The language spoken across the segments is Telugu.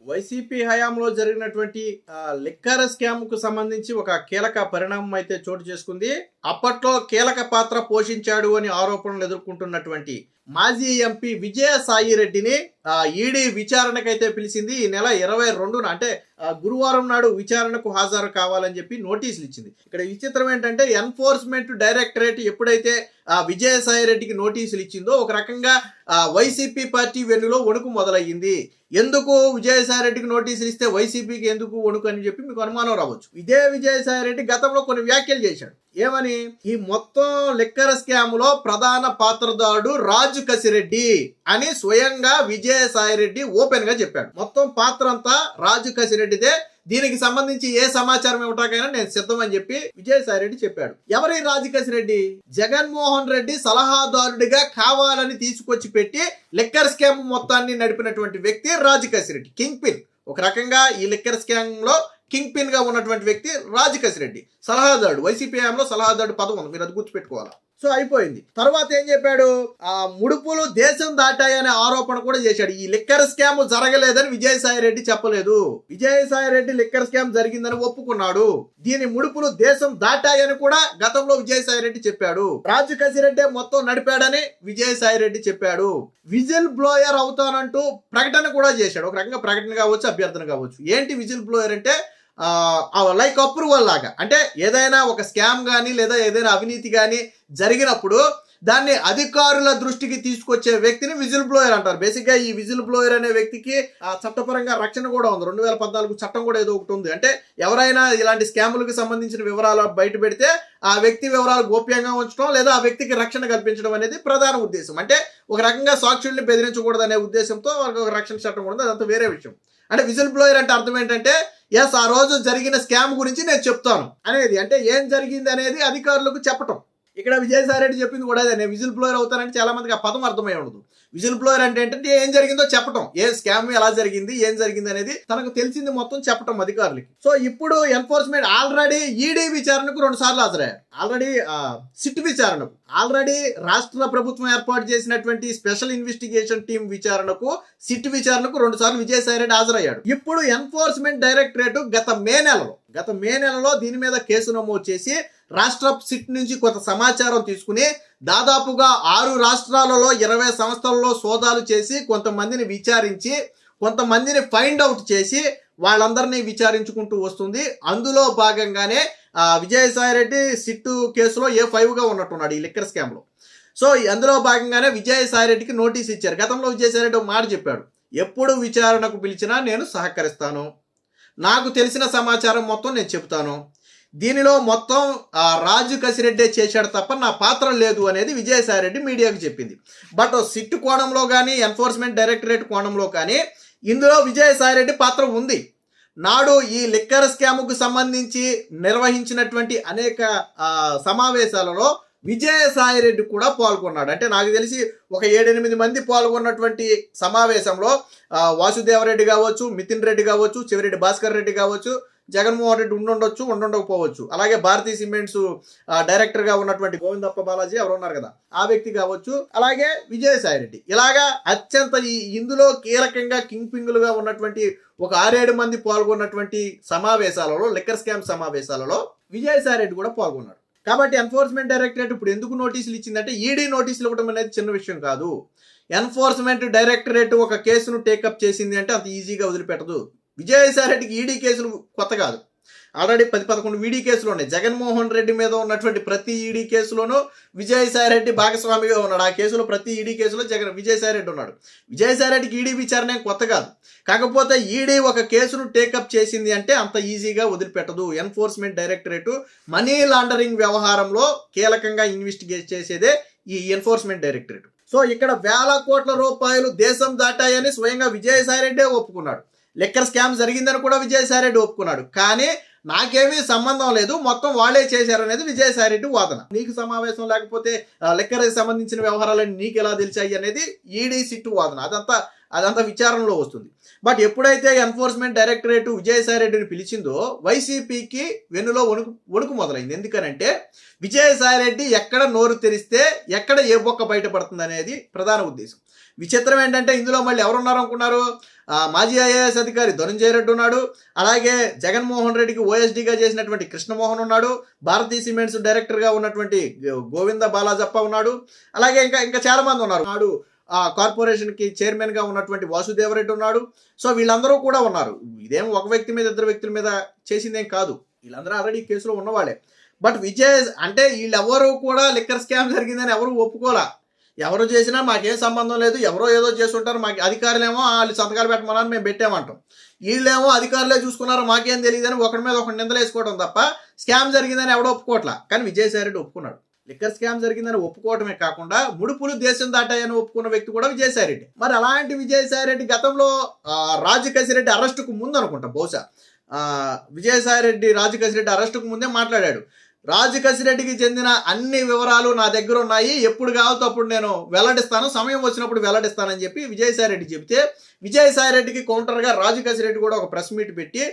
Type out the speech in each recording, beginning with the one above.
వైసీపీ హయాంలో జరిగినటువంటి లిక్కర్ స్కామ్ కు సంబంధించి ఒక కీలక పరిణామం అయితే చోటు చేసుకుంది. అప్పట్లో కీలక పాత్ర పోషించాడు అని ఆరోపణలు ఎదుర్కొంటున్నటువంటి మాజీ ఎంపీ విజయసాయి రెడ్డిని ఈడీ విచారణకైతే పిలిచింది. ఈ నెల 22న అంటే గురువారం నాడు విచారణకు హాజరు కావాలని చెప్పి నోటీసులు ఇచ్చింది. ఇక్కడ విచిత్రం ఏంటంటే ఎన్ఫోర్స్మెంట్ డైరెక్టరేట్ ఎప్పుడైతే విజయసాయి రెడ్డికి నోటీసులు ఇచ్చిందో ఒక రకంగా వైసీపీ పార్టీ వెన్నులో వణుకు మొదలయ్యింది. ఎందుకు విజయసాయి రెడ్డికి నోటీసులు ఇస్తే వైసీపీకి ఎందుకు వణుకు అని చెప్పి మీకు అనుమానం రావచ్చు. ఇదే విజయసాయి రెడ్డి గతంలో కొన్ని వ్యాఖ్యలు చేశాడు. ఏమని? ఈ మొత్తం లిక్కర్ స్కామ్ లో ప్రధాన పాత్రదారుడు రాజు కసిరెడ్డి అని స్వయంగా విజయసాయి రెడ్డి ఓపెన్ గా చెప్పాడు. మొత్తం పాత్ర అంతా రాజు కసిరెడ్డిదే, దీనికి సంబంధించి ఏ సమాచారం ఇవ్వటాకైనా నేను సిద్ధమని చెప్పి విజయసాయి రెడ్డి చెప్పాడు. ఎవరి రాజకసి రెడ్డి? జగన్మోహన్ రెడ్డి సలహాదారుడిగా కావాలని తీసుకొచ్చి పెట్టి లిక్కర్ స్కామ్ మొత్తాన్ని నడిపినటువంటి వ్యక్తి రాజకసి రెడ్డి, కింగ్ పిన్. ఒక రకంగా ఈ లిక్కర్ స్కామ్ లో కింగ్ పిన్ గా ఉన్నటువంటి వ్యక్తి రాజకసి రెడ్డి, సలహాదారుడు. వైసీపీ హయాంలో సలహాదారుడు పదం ఉంది, మీరు అది గుర్తుపెట్టుకోవాలా. సో అయిపోయింది. తర్వాత ఏం చెప్పాడు? ముడుపులు దేశం దాటాయనే ఆరోపణ కూడా చేశాడు. ఈ లిక్కర్ స్కామ్ జరగలేదని విజయసాయి రెడ్డి చెప్పలేదు. విజయసాయి రెడ్డి లిక్కర్ స్కామ్ జరిగిందని ఒప్పుకున్నాడు. దీని ముడుపులు దేశం దాటాయని కూడా గతంలో విజయసాయి రెడ్డి చెప్పాడు. రాజు కసిరెడ్డి మొత్తం నడిపాడని విజయసాయి రెడ్డి చెప్పాడు. విజిల్ బ్లోయర్ అవుతానంటూ ప్రకటన కూడా చేశాడు. ఒక రకంగా ప్రకటన కావచ్చు, అభ్యర్థన కావచ్చు. ఏంటి విజిల్ బ్లోయర్ అంటే? లైక్ అప్రూవల్ లాగా. అంటే ఏదైనా ఒక స్కామ్ కానీ లేదా ఏదైనా అవినీతి కానీ జరిగినప్పుడు దాన్ని అధికారుల దృష్టికి తీసుకొచ్చే వ్యక్తిని విజిల్ బ్లోయర్ అంటారు. బేసిక్ గా ఈ విజిల్ బ్లోయర్ అనే వ్యక్తికి చట్టపరంగా రక్షణ కూడా ఉంది. 2014 చట్టం కూడా ఏదో ఒకటి ఉంది. అంటే ఎవరైనా ఇలాంటి స్కాములకు సంబంధించిన వివరాలు బయట పెడితే ఆ వ్యక్తి వివరాలు గోప్యంగా ఉంచడం లేదా ఆ వ్యక్తికి రక్షణ కల్పించడం అనేది ప్రధాన ఉద్దేశం. అంటే ఒక రకంగా సాక్షుల్ని బెదిరించకూడదు అనే ఉద్దేశంతో వాళ్ళకి ఒక రక్షణ చట్టం కూడా ఉంది. అదంతా వేరే విషయం. అంటే విజిల్ బ్లోయర్ అంటే అర్థం ఏంటంటే, ఎస్ ఆ రోజు జరిగిన స్కామ్ గురించి నేను చెప్తాను అనేది. అంటే ఏం జరిగింది అనేది అధికారులకు చెప్పటం. ఇక్కడ విజయసాయి రెడ్డి చెప్పింది కూడా అదే. నేను విజిల్ బ్లోయర్ అవుతానంటే చాలా మందికి ఆ పదం అర్థమై ఉండదు. విజిల్ బ్లోయర్ అంటే ఏంటంటే ఏం జరిగిందో చెప్పటం, ఏ స్కామ్ ఎలా జరిగింది, ఏం జరిగింది అనేది తనకు తెలిసింది మొత్తం చెప్పటం అధికారులకి. సో ఇప్పుడు ఎన్ఫోర్స్మెంట్ ఆల్రెడీ ఈడీ విచారణకు 2 సార్లు హాజరయ్యారు. ఆల్రెడీ సిట్ విచారణకు, ఆల్రెడీ రాష్ట్ర ప్రభుత్వం ఏర్పాటు చేసినటువంటి స్పెషల్ ఇన్వెస్టిగేషన్ టీం విచారణకు, సిట్ విచారణకు 2 సార్లు విజయసాయి రెడ్డి హాజరయ్యాడు. ఇప్పుడు ఎన్ఫోర్స్మెంట్ డైరెక్టరేట్ గత మే నెలలో దీని మీద కేసు నమోదు చేసి రాష్ట్ర సిట్ నుంచి కొంత సమాచారం తీసుకుని దాదాపుగా 6 రాష్ట్రాలలో 20 సంస్థలలో సోదాలు చేసి కొంతమందిని విచారించి కొంతమందిని ఫైండ్ అవుట్ చేసి వాళ్ళందరినీ విచారించుకుంటూ వస్తుంది. అందులో భాగంగానే విజయసాయి రెడ్డి సిట్ కేసులో A5గా ఉన్నట్టున్నాడు ఈ లిక్కర్ స్కామ్ లో. సో అందులో భాగంగానే విజయసాయి రెడ్డికి నోటీస్ ఇచ్చారు. గతంలో విజయసాయి రెడ్డి ఒక మాట చెప్పాడు, ఎప్పుడు విచారణకు పిలిచినా నేను సహకరిస్తాను, నాకు తెలిసిన సమాచారం మొత్తం నేను చెబుతాను, దీనిలో మొత్తం రాజు కసిరెడ్డి చేశాడు తప్ప నా పాత్ర లేదు అనేది విజయసాయి రెడ్డి మీడియాకు చెప్పింది. బట్ సిట్ కోణంలో కానీ ఎన్ఫోర్స్మెంట్ డైరెక్టరేట్ కోణంలో కానీ ఇందులో విజయసాయి రెడ్డి పాత్ర ఉంది. నాడు ఈ లిక్కర్ స్కామ్కు సంబంధించి నిర్వహించినటువంటి అనేక సమావేశాలలో విజయసాయి రెడ్డి కూడా పాల్గొన్నాడు. అంటే నాకు తెలిసి ఒక 7-8 మంది పాల్గొన్నటువంటి సమావేశంలో వాసుదేవరెడ్డి కావచ్చు, మితిన్ రెడ్డి కావచ్చు, చెవిరెడ్డి భాస్కర్ రెడ్డి కావచ్చు, జగన్మోహన్ రెడ్డి ఉండుండొచ్చు, ఉండకపోవచ్చు. అలాగే భారతీయ సిమెంట్స్ డైరెక్టర్ గా ఉన్నటువంటి గోవిందప్ప బాలాజీ ఎవరు ఉన్నారు కదా, ఆ వ్యక్తి కావచ్చు, అలాగే విజయసాయి రెడ్డి. ఇలాగా అత్యంత ఇందులో కీలకంగా కింగ్ పింగులుగా ఉన్నటువంటి ఒక 6-7 మంది పాల్గొన్నటువంటి సమావేశాలలో, లిక్కర్ స్కామ్ సమావేశాలలో విజయసాయి రెడ్డి కూడా పాల్గొన్నాడు. కాబట్టి ఎన్ఫోర్స్మెంట్ డైరెక్టరేట్ ఇప్పుడు ఎందుకు నోటీసులు ఇచ్చిందంటే, ఈడీ నోటీసులు ఇవ్వడం అనేది చిన్న విషయం కాదు. ఎన్ఫోర్స్మెంట్ డైరెక్టరేట్ ఒక కేసును టేకప్ చేసింది అంటే అంత ఈజీగా వదిలిపెట్టదు. విజయసాయి రెడ్డికి ఈడీ కేసులు కొత్త కాదు. ఆల్రెడీ 10-11 ఈడీ కేసులు ఉన్నాయి. జగన్మోహన్ రెడ్డి మీద ఉన్నటువంటి ప్రతి ఈడీ కేసులోనూ విజయసాయి రెడ్డి భాగస్వామిగా ఉన్నాడు. ఆ కేసులో ప్రతి ఈడీ కేసులో విజయసాయి రెడ్డి ఉన్నాడు. విజయసాయి రెడ్డికి ఈడీ విచారణ కొత్త కాదు. కాకపోతే ఈడీ ఒక కేసును టేకప్ చేసింది అంటే అంత ఈజీగా వదిలిపెట్టదు. ఎన్ఫోర్స్మెంట్ డైరెక్టరేట్ మనీ లాండరింగ్ వ్యవహారంలో కీలకంగా ఇన్వెస్టిగేట్ చేసేదే ఈ ఎన్ఫోర్స్మెంట్ డైరెక్టరేట్. సో ఇక్కడ వేల కోట్ల రూపాయలు దేశం దాటాయని స్వయంగా విజయసాయి రెడ్డే ఒప్పుకున్నాడు. లిక్కర్ స్కామ్ జరిగిందని కూడా విజయసాయి రెడ్డి ఒప్పుకున్నాడు. కానీ నాకేమీ సంబంధం లేదు, మొత్తం వాళ్ళే చేశారనేది విజయసాయి రెడ్డి వాదన. నీకు సమావేశం లేకపోతే లిక్కర్కి సంబంధించిన వ్యవహారాలన్నీ నీకు ఎలా తెలిసాయి అనేది ఈడీ సిట్టు వాదన. అదంతా విచారణలో వస్తుంది. బట్ ఎప్పుడైతే ఎన్ఫోర్స్మెంట్ డైరెక్టరేట్ విజయసాయి రెడ్డిని పిలిచిందో వైసీపీకి వెన్నులో వణుకు మొదలైంది. ఎందుకనంటే విజయసాయి రెడ్డి ఎక్కడ నోరు తెరిస్తే ఎక్కడ ఏ బొక్క బయటపడుతుంది అనేది ప్రధాన ఉద్దేశం. విచిత్రం ఏంటంటే ఇందులో మళ్ళీ ఎవరున్నారు అనుకున్నారు? మాజీ ఐఏఎస్ అధికారి ధనంజయ రెడ్డి ఉన్నాడు. అలాగే జగన్మోహన్ రెడ్డికి ఓఎస్డీగా చేసినటువంటి కృష్ణమోహన్ ఉన్నాడు. భారతీ సిమెంట్స్ డైరెక్టర్గా ఉన్నటువంటి గోవింద బాలాజప్ప ఉన్నాడు. అలాగే ఇంకా చాలా మంది ఉన్నారు. కార్పొరేషన్కి చైర్మన్గా ఉన్నటువంటి వాసుదేవరెడ్డి ఉన్నాడు. సో వీళ్ళందరూ కూడా ఉన్నారు. ఇదేం ఒక వ్యక్తి మీద ఇద్దరు వ్యక్తుల మీద చేసిందేం కాదు. వీళ్ళందరూ ఆల్రెడీ కేసులో ఉన్నవాళ్ళే. బట్ అంటే వీళ్ళెవరూ కూడా లిక్కర్ స్కామ్ జరిగిందని ఎవరు ఒప్పుకోలా. ఎవరు చేసినా మాకేం సంబంధం లేదు, ఎవరో ఏదో చేస్తుంటారు, మాకు అధికారులేమో వాళ్ళు సంతకాలు పెట్టమన్నారు, మేము పెట్టామంటాం. వీళ్ళేమో అధికారులే చూసుకున్నారు, మాకేం తెలియదని ఒకరి మీద ఒకటి నిందలేసుకోవడం తప్ప స్కామ్ జరిగిందని ఎవడో ఒప్పుకోవట్లా. కానీ విజయసాయిరెడ్డి ఒప్పుకున్నాడు. లిక్కర్ స్కామ్ జరిగిందని ఒప్పుకోవటమే కాకుండా ముడుపులు దేశం దాటాయని ఒప్పుకున్న వ్యక్తి కూడా విజయసాయిరెడ్డి. మరి అలాంటి విజయసాయిరెడ్డి గతంలో రాజకేశిరెడ్డి అరెస్టుకు ముందు అనుకుంటా, బహుశా విజయసాయిరెడ్డి రాజకేశిరెడ్డి అరెస్టుకు ముందే మాట్లాడాడు. రాజకేశిరెడ్డికి చెందిన అన్ని వివరాలు నా దగ్గర ఉన్నాయి, ఎప్పుడు కావాలో అప్పుడు నేను వెల్లడిస్తాను, సమయం వచ్చినప్పుడు వెల్లడిస్తానని చెప్పి విజయసాయిరెడ్డి చెబితే, విజయసాయిరెడ్డికి కౌంటర్గా రాజకేశిరెడ్డి కూడా ఒక ప్రెస్ మీట్ పెట్టి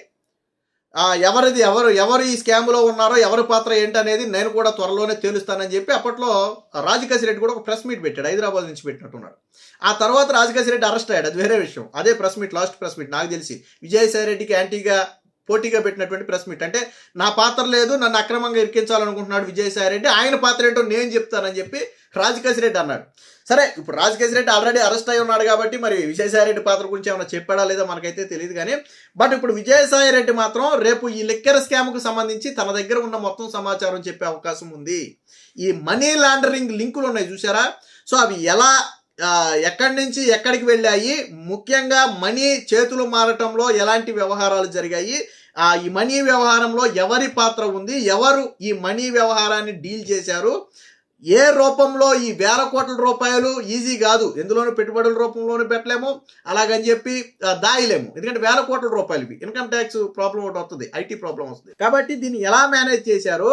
ఎవరు ఈ స్కామ్లో ఉన్నారో, ఎవరి పాత్ర ఏంటనేది నేను కూడా త్వరలోనే తేలుస్తానని చెప్పి అప్పట్లో రాజకేశిరెడ్డి కూడా ఒక ప్రెస్ మీట్ పెట్టాడు. హైదరాబాద్ నుంచి పెట్టినట్టున్నాడు. ఆ తర్వాత రాజకేశిరెడ్డి అరెస్ట్ అయ్యాడు, అది వేరే విషయం. అదే press meet, last press meet నాకు తెలిసి విజయసాయిరెడ్డికి యాంటీగా పోటీగా పెట్టినటువంటి ప్రెస్ మీట్. అంటే నా పాత్ర లేదు, నన్ను అక్రమంగా ఇరికించాలనుకుంటున్నాడు విజయసాయిరెడ్డి, ఆయన పాత్ర ఏంటో నేను చెప్తానని చెప్పి రాజకేశిరెడ్డి అన్నాడు. సరే, ఇప్పుడు రాజకేశిరెడ్డి ఆల్రెడీ అరెస్ట్ అయి ఉన్నాడు కాబట్టి మరి విజయసాయిరెడ్డి పాత్ర గురించి ఏమైనా చెప్పాడా లేదో మనకైతే తెలియదు. కానీ బట్ ఇప్పుడు విజయసాయిరెడ్డి మాత్రం రేపు ఈ లిక్కర్ స్కామ్కు సంబంధించి తన దగ్గర ఉన్న మొత్తం సమాచారం చెప్పే అవకాశం ఉంది. ఈ మనీ లాండరింగ్ లింకులు ఉన్నాయి చూసారా, సో అవి ఎలా ఎక్కడి నుంచి ఎక్కడికి వెళ్ళాయి, ముఖ్యంగా మనీ చేతులు మారటంలో ఎలాంటి వ్యవహారాలు జరిగాయి, ఈ మనీ వ్యవహారంలో ఎవరి పాత్ర ఉంది, ఎవరు ఈ మనీ వ్యవహారాన్ని డీల్ చేశారు, ఏ రూపంలో ఈ వేల కోట్ల రూపాయలు ఈజీ కాదు, ఎందులోనూ పెట్టుబడుల రూపంలోనూ పెట్టలేము, అలాగని చెప్పి దాయలేము. ఎందుకంటే వేల కోట్ల రూపాయలు ఇన్కమ్ ట్యాక్స్ ప్రాబ్లం ఒకటి వస్తుంది, ఐటీ ప్రాబ్లం వస్తుంది. కాబట్టి దీన్ని ఎలా మేనేజ్ చేశారు,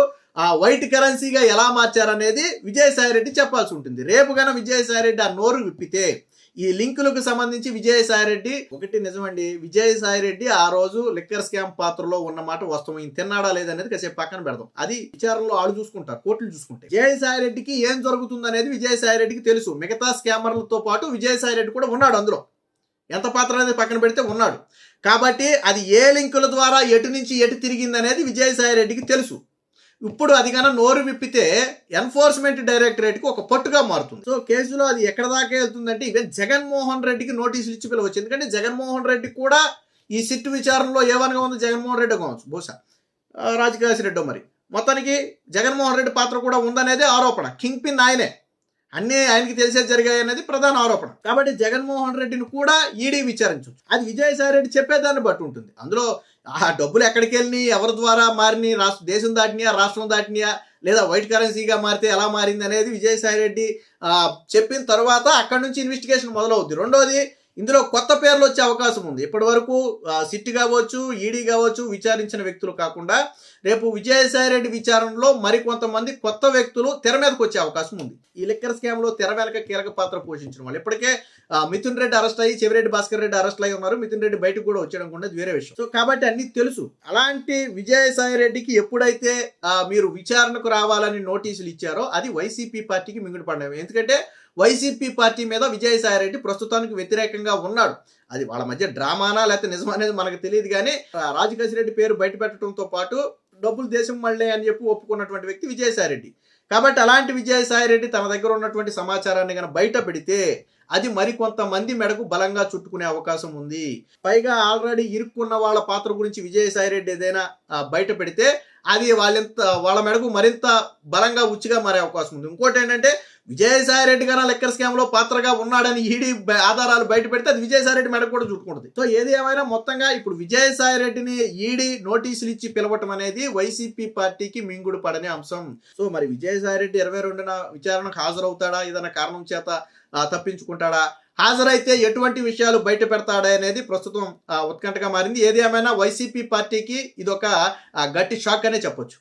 వైట్ కరెన్సీగా ఎలా మార్చారనేది విజయసాయిరెడ్డి చెప్పాల్సి ఉంటుంది. రేపు కన్నా విజయసాయిరెడ్డి ఆ నోరు విప్పితే ఈ లింకులకు సంబంధించి విజయసాయిరెడ్డి ఒకటి నిజమండి, విజయసాయిరెడ్డి ఆ రోజు లిక్కర్ స్కామ్ పాత్రలో ఉన్నమాట వాస్తవం. ఈయన తిన్నాడా లేదనేది కాసేపు పక్కన పెడదాం, అది విచారణలో ఆళ్ళు చూసుకుంటారు, కోర్టులు చూసుకుంటాయి. విజయసాయిరెడ్డికి ఏం జరుగుతుంది అనేది విజయసాయిరెడ్డికి తెలుసు. మిగతా స్కామర్లతో పాటు విజయసాయిరెడ్డి కూడా ఉన్నాడు అందులో, ఎంత పాత్ర అనేది పక్కన పెడితే ఉన్నాడు. కాబట్టి అది ఏ లింకుల ద్వారా ఎటు నుంచి ఎటు తిరిగింది అనేది విజయసాయిరెడ్డికి తెలుసు. ఇప్పుడు అది కన్నా నోరు విప్పితే ఎన్ఫోర్స్మెంట్ డైరెక్టరేట్కి ఒక పట్టుగా మారుతుంది. సో కేసులో అది ఎక్కడ దాకా వెళ్తుందంటే ఈవెన్ జగన్మోహన్ రెడ్డికి నోటీసులు ఇచ్చి పిలవచ్చు. ఎందుకంటే జగన్మోహన్ రెడ్డి కూడా ఈ సిట్ విచారణలో ఏమనగా ఉంది, జగన్మోహన్ రెడ్డి కావచ్చు, బహుశా రాజకేశిరెడ్డి. మరి మొత్తానికి జగన్మోహన్ రెడ్డి పాత్ర కూడా ఉందనేది ఆరోపణ. కింగ్ పిన్ ఆయనే, అన్నీ ఆయనకి తెలిసేది జరిగాయి అనేది ప్రధాన ఆరోపణ. కాబట్టి జగన్మోహన్ రెడ్డిని కూడా ఈడీ విచారించవచ్చు. అది విజయసాయిరెడ్డి చెప్పేదాన్ని బట్టి ఉంటుంది. అందులో ఆ డబ్బులు ఎక్కడికి వెళ్ళి, ఎవరి ద్వారా మారిని, దేశం దాటినాయా, రాష్ట్రం దాటినాయా, లేదా వైట్ కరెన్సీగా మారితే ఎలా మారింది అనేది విజయసాయిరెడ్డి చెప్పిన తర్వాత అక్కడి నుంచి ఇన్వెస్టిగేషన్ మొదలవుద్ది. రెండోది, ఇందులో కొత్త పేర్లు వచ్చే అవకాశం ఉంది. ఇప్పటి వరకు సిట్ కావచ్చు, ఈడీ కావచ్చు విచారించిన వ్యక్తులు కాకుండా రేపు విజయసాయిరెడ్డి విచారణలో మరికొంతమంది కొత్త వ్యక్తులు తెర మీదకి వచ్చే అవకాశం ఉంది. ఈ లిక్కర్ స్కామ్లో తెర వెనక కీలక పాత్ర పోషించిన వాళ్ళు ఇప్పటికే మిథున్ రెడ్డి అరెస్ట్ అయ్యి, చెవిరెడ్డి భాస్కర్ రెడ్డి అరెస్ట్ అయ్యి ఉన్నారు. మిథున్ రెడ్డి బయటకు కూడా వచ్చేయడం కూడా వేరే విషయం. సో కాబట్టి అన్ని తెలుసు. అలాంటి విజయసాయిరెడ్డికి ఎప్పుడైతే మీరు విచారణకు రావాలని నోటీసులు ఇచ్చారో అది వైసీపీ పార్టీకి మింగుడు పడ్డాయి. ఎందుకంటే వైసీపీ పార్టీ మీద విజయసాయిరెడ్డి ప్రస్తుతానికి వ్యతిరేకంగా ఉన్నాడు. అది వాళ్ళ మధ్య డ్రామానా లేకపోతే నిజం అనేది మనకు తెలియదు. కానీ రాజకేశిరెడ్డి పేరు బయట పెట్టడంతో పాటు డబ్బులు దేశం మళ్ళీ అని చెప్పి ఒప్పుకున్నటువంటి వ్యక్తి విజయసాయిరెడ్డి. కాబట్టి అలాంటి విజయసాయిరెడ్డి తన దగ్గర ఉన్నటువంటి సమాచారాన్ని కనుక బయట పెడితే అది మరికొంతమంది మెడకు బలంగా చుట్టుకునే అవకాశం ఉంది. పైగా ఆల్రెడీ ఇరుక్కున్న వాళ్ళ పాత్ర గురించి విజయసాయిరెడ్డి ఏదైనా బయట పెడితే అది వాళ్ళ మెడకు మరింత బలంగా ఉచ్చిగా మారే అవకాశం ఉంది. ఇంకోటి ఏంటంటే విజయసాయిరెడ్డి గారు లిక్కర్ స్కామ్ లో పాత్రగా ఉన్నాడని ఈడీ ఆధారాలు బయట పెడితే అది విజయసాయిరెడ్డి మెడకు కూడా చుట్టుకుంటుంది. సో ఏది ఏమైనా మొత్తంగా ఇప్పుడు విజయసాయిరెడ్డిని ఈడీ నోటీసులు ఇచ్చి పిలవటం అనేది వైసీపీ పార్టీకి మింగుడు పడని అంశం. సో మరి విజయసాయిరెడ్డి 22న విచారణకు హాజరవుతాడా, ఏదైనా కారణం చేత తప్పించుకుంటాడా, హాజరైతే ఎటువంటి విషయాలు బయట పెడతాడా అనేది ప్రస్తుతం ఉత్కంఠగా మారింది. ఏది ఏమైనా వైసీపీ పార్టీకి ఇదొక గట్టి షాక్ అనే చెప్పొచ్చు.